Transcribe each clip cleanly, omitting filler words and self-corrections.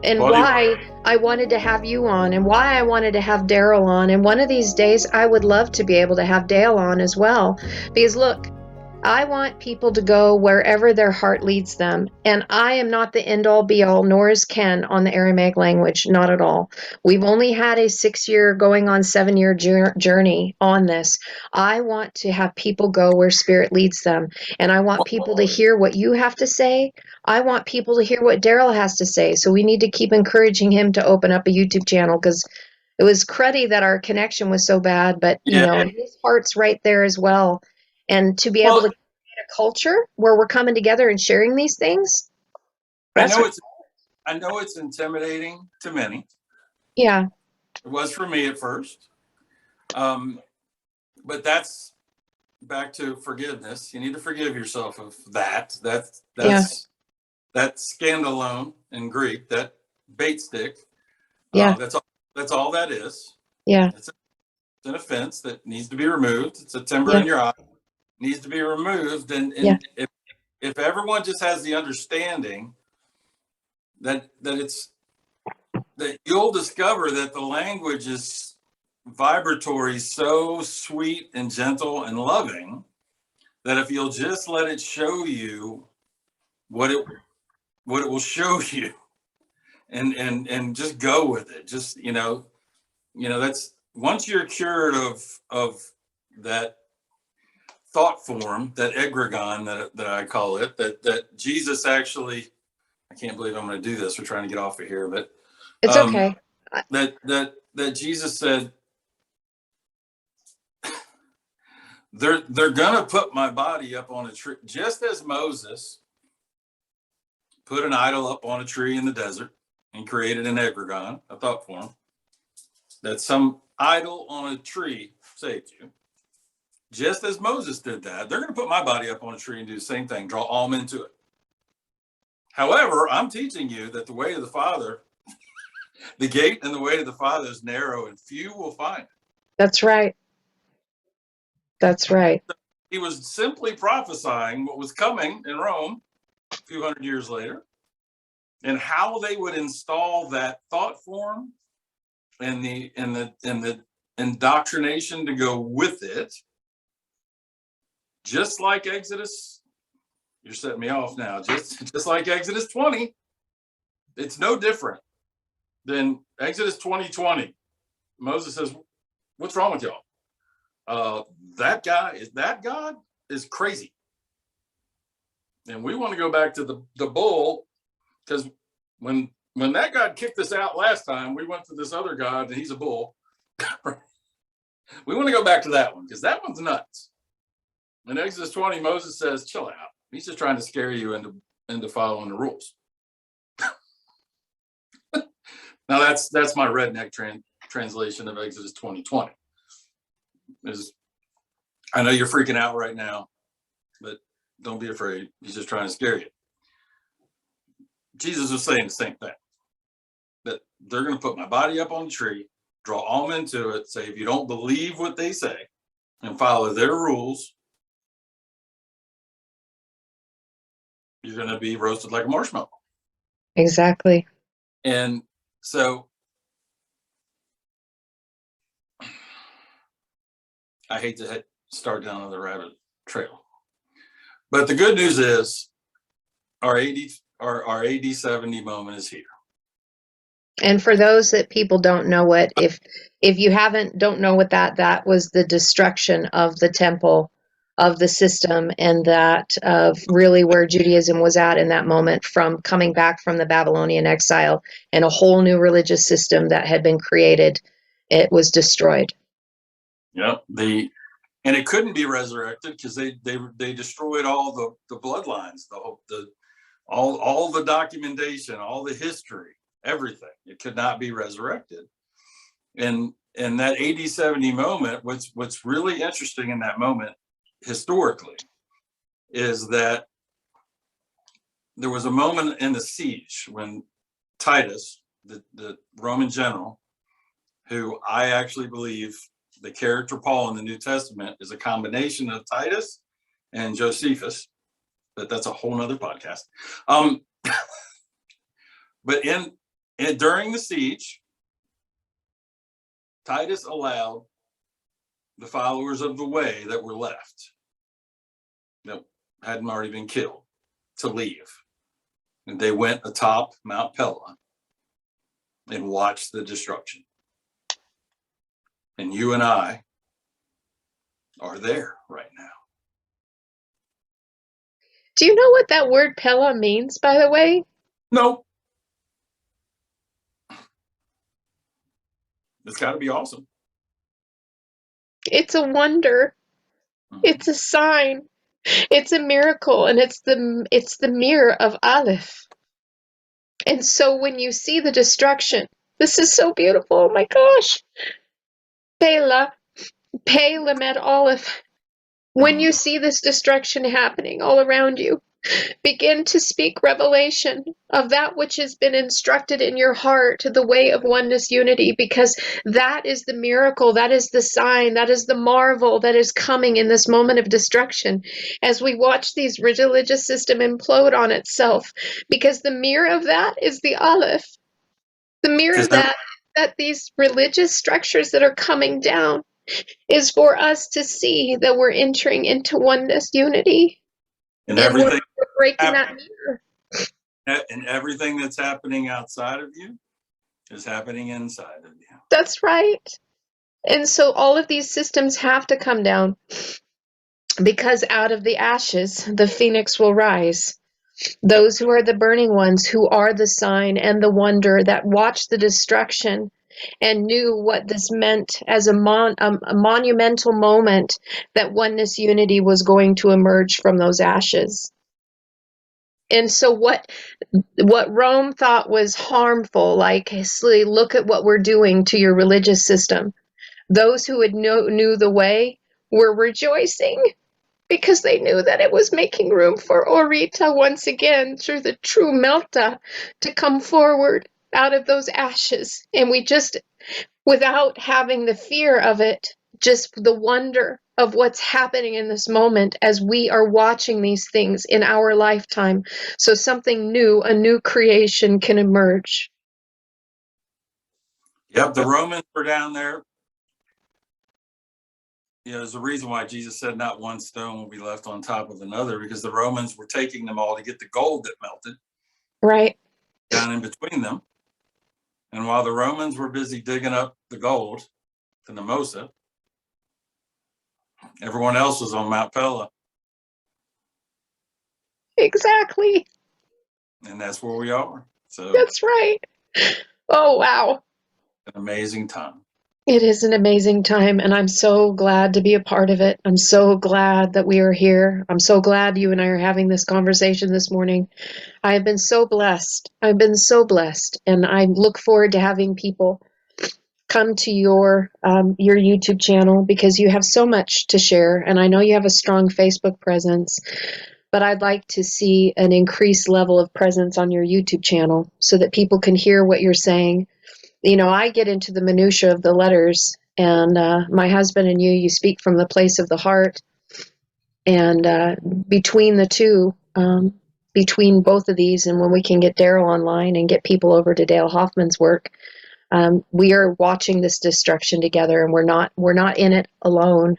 and Well, why I wanted to have you on and why I wanted to have Daryl on. And one of these days, I would love to be able to have Dale on as well. Because look, I want people to go wherever their heart leads them. And I am not the end all be all, nor is Ken on the Aramaic language, not at all. We've only had a 6-year, going on 7-year journey on this. I want to have people go where spirit leads them. And I want people to hear what you have to say. I want people to hear what Daryl has to say. So we need to keep encouraging him to open up a YouTube channel, because it was cruddy that our connection was so bad, but yeah. his heart's right there as well. And to be able Well, to create a culture where we're coming together and sharing these things, I that's know what, it's I know it's intimidating to many. yeah, It was for me at first. But that's back to forgiveness. You need to forgive yourself of that. yeah, That scandalone in Greek, that bait stick. yeah, That's all that is. yeah, It's an offense that needs to be removed. It's a timber yeah, in your eye, needs to be removed. yeah, And if everyone just has the understanding that that you'll discover that the language is vibratory, so sweet and gentle and loving, that if you'll just let it show you what it will show you, and just go with it. Just that's once you're cured of that thought form, that egregon that I call it, that Jesus actually, I can't believe I'm going to do this. We're trying to get off of here, but it's um, okay. that Jesus said, they're gonna put my body up on a tree, just as Moses put an idol up on a tree in the desert and created an egregon, a thought form, that some idol on a tree saved you. Just as Moses did that, they're going to put my body up on a tree and do the same thing, draw all men to it. However, I'm teaching you that the way of the Father, the gate and the way to the Father is narrow, and few will find it. That's right. That's right. He was simply prophesying what was coming in Rome a few hundred years later, and how they would install that thought form and the indoctrination to go with it. Just like Exodus, you're setting me off now. Just like Exodus 20, it's no different than Exodus 20:20. Moses says, "What's wrong with y'all? That God is crazy." And we want to go back to the bull, because when that God kicked us out last time, we went to this other God and he's a bull. We want to go back to that one because that one's nuts. In Exodus 20, Moses says, "Chill out. He's just trying to scare you into following the rules." Now that's my redneck translation of Exodus 20:20. I know you're freaking out right now, but don't be afraid. He's just trying to scare you. Jesus was saying the same thing, that they're going to put my body up on the tree, draw all men to it, say, if you don't believe what they say and follow their rules, you're going to be roasted like a marshmallow. Exactly. And so I hate to start down on the rabbit trail, but the good news is our AD 70 moment is here. And for those that people don't know what, if you don't know what that was the destruction of the temple, of the system, and that of really where Judaism was at in that moment, from coming back from the Babylonian exile, and a whole new religious system that had been created. It was destroyed. Yep. And it couldn't be resurrected because they destroyed all the bloodlines, all the documentation, all the history, everything. It could not be resurrected. And that AD 70 moment, what's really interesting in that moment historically is that there was a moment in the siege when Titus, the Roman general, who I actually believe the character Paul in the New Testament is a combination of Titus and Josephus, but that's a whole nother podcast. But And during the siege, Titus allowed the followers of the way that were left, that hadn't already been killed, to leave. And they went atop Mount Pella and watched the destruction. And you and I are there right now. Do you know what that word Pella means, by the way? No. It's got to be awesome. It's a wonder. It's a sign. It's a miracle, and it's the mirror of Aleph. And so when you see the destruction, this is so beautiful. Oh my gosh. Pela met Aleph. When you see this destruction happening all around you, begin to speak revelation of that which has been instructed in your heart, the way of oneness unity, because that is the miracle, that is the sign, that is the marvel that is coming in this moment of destruction as we watch these religious system implode on itself, because the mirror of that is the Aleph. The mirror of that these religious structures that are coming down is for us to see that we're entering into oneness unity. And everything we're breaking that mirror. And everything that's happening outside of you is happening inside of you. That's right. And so all of these systems have to come down, because out of the ashes, the phoenix will rise. Those who are the burning ones, who are the sign and the wonder, that watched the destruction and knew what this meant as a monumental moment, that oneness unity was going to emerge from those ashes. And so what Rome thought was harmful, like, look at what we're doing to your religious system, those who knew the way were rejoicing, because they knew that it was making room for Orita once again, through the true Melta, to come forward out of those ashes. And we just, without having the fear of it, just the wonder of what's happening in this moment as we are watching these things in our lifetime, so something new, a new creation, can emerge. Yep, the Romans were down there. There's a reason why Jesus said not one stone will be left on top of another, because the Romans were taking them all to get the gold that melted. Right. Down in between them. And while the Romans were busy digging up the gold to Nemosa, everyone else was on Mount Pella. Exactly. And that's where we are. So that's right. Oh, wow. An amazing time. It is an amazing time, and I'm so glad to be a part of it. I'm so glad that we are here. I'm so glad you and I are having this conversation this morning. I have been so blessed. I've been so blessed, and I look forward to having people come to your YouTube channel, because you have so much to share, and I know you have a strong Facebook presence, but I'd like to see an increased level of presence on your YouTube channel so that people can hear what you're saying. I get into the minutia of the letters, and my husband and you speak from the place of the heart. And between the two, between both of these, and when we can get Daryl online and get people over to Dale Hoffman's work, we are watching this destruction together, and we're not in it alone,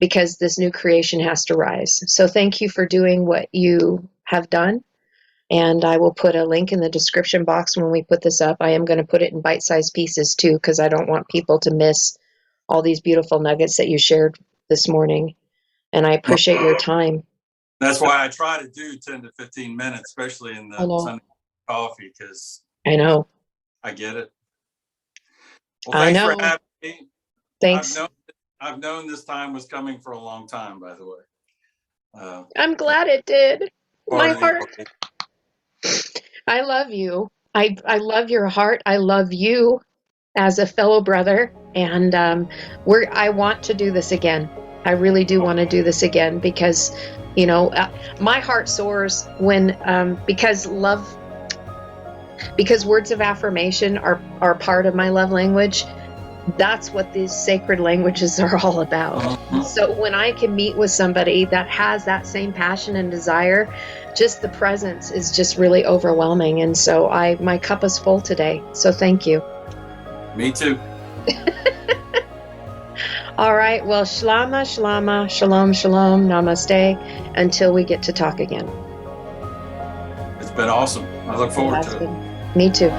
because this new creation has to rise. So thank you for doing what you have done. And I will put a link in the description box when we put this up. I am going to put it in bite-sized pieces too, because I don't want people to miss all these beautiful nuggets that you shared this morning. And I appreciate your time. That's why I try to do 10 to 15 minutes, especially in the Sunday coffee, because I know. I get it. Well, thanks for having me. Thanks. I've known this time was coming for a long time, by the way. I'm glad it did. My heart. I love you. I love your heart. I love you as a fellow brother. And I want to do this again. I really do want to do this again, because, my heart soars when, because words of affirmation are part of my love language. That's what these sacred languages are all about. So when I can meet with somebody that has that same passion and desire, just the presence is just really overwhelming. And so my cup is full today. So thank you. Me too. All right. Well, shlama, shlama, shalom, shalom, namaste, until we get to talk again. It's been awesome. I look forward to it. Me too.